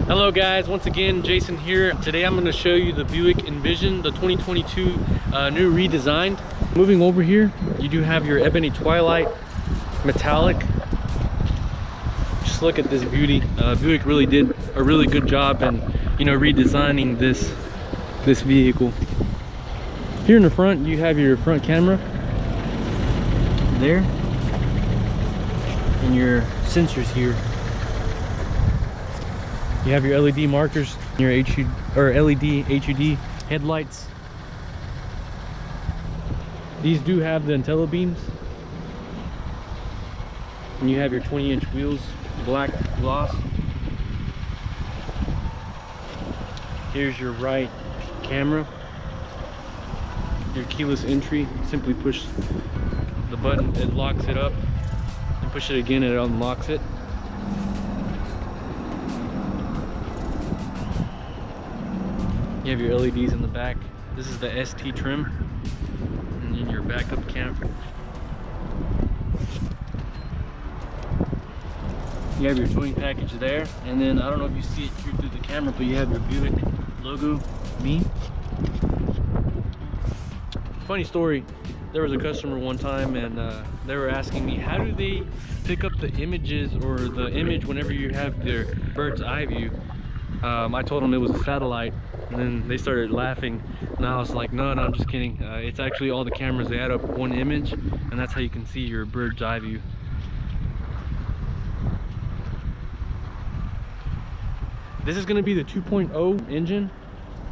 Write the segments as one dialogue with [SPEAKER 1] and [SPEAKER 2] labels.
[SPEAKER 1] Hello guys, once again Jason here. Today I'm going to show you the Buick Envision, the 2022 new redesigned. Moving over here, you do have your ebony twilight metallic. Just look at this beauty. Buick really did a really good job in redesigning this vehicle. Here in the front you have your front camera there and your sensors here. You have your LED markers, your LED HUD headlights. These do have the Intelli beams. And you have your 20-inch wheels, black gloss. Here's your right camera. Your keyless entry. Simply push the button, it locks it up. And push it again, it unlocks it. You have your LEDs in the back. This is the ST trim. And then your backup camera. You have your towing package there. And then, I don't know if you see it here through the camera, but you have your Buick logo beam. Funny story, there was a customer one time and they were asking me, how do they pick up the images or the image whenever you have their bird's eye view? I told them it was a satellite, and then they started laughing, and I was like, no, I'm just kidding. It's actually all the cameras, they add up one image, and that's how you can see your bird's eye view. This is going to be the 2.0 engine,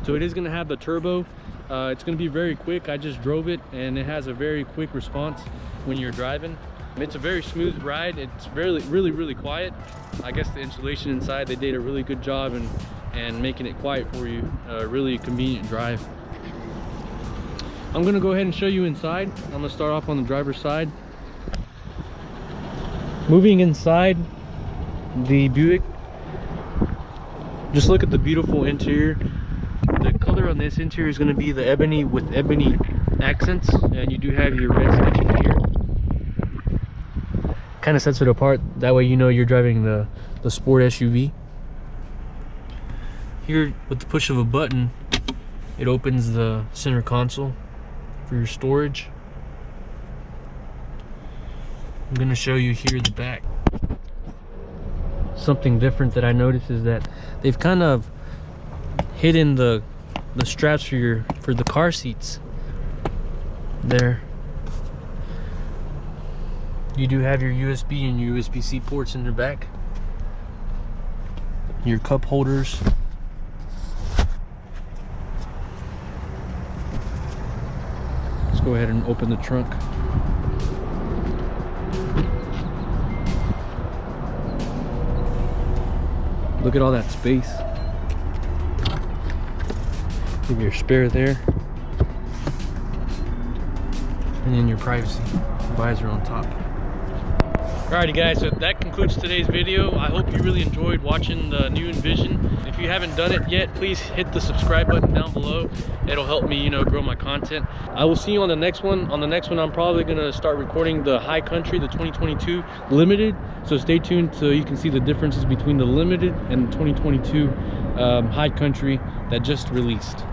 [SPEAKER 1] so it is going to have the turbo. It's going to be very quick. I just drove it and it has a very quick response when you're driving. It's a very smooth ride. It's really quiet. I guess the insulation inside, they did a really good job and making it quiet for you. Really convenient drive. I'm going to go ahead and show you inside. I'm going to start off on the driver's side. Moving inside the Buick, just look at the beautiful interior. The color on this interior is going to be the ebony with ebony accents, and you do have your red stitching here. Kind of sets it apart, that way you know you're driving the sport SUV. Here, with the push of a button, it opens the center console for your storage. I'm going to show you here the back. Something different that I noticed is that they've kind of hidden the straps for the car seats there. You do have your USB and USB-C ports in the back. Your cup holders. Let's go ahead and open the trunk. Look at all that space. Give your spare there. And then your privacy visor on top. Alrighty guys, so that concludes today's video. I hope you really enjoyed watching the new Envision. If you haven't done it yet, please hit the subscribe button down below. It'll help me, grow my content. I will see you on the next one. On the next one, I'm probably gonna start recording the High Country, the 2022 Limited. So stay tuned so you can see the differences between the Limited and the 2022 High Country that just released.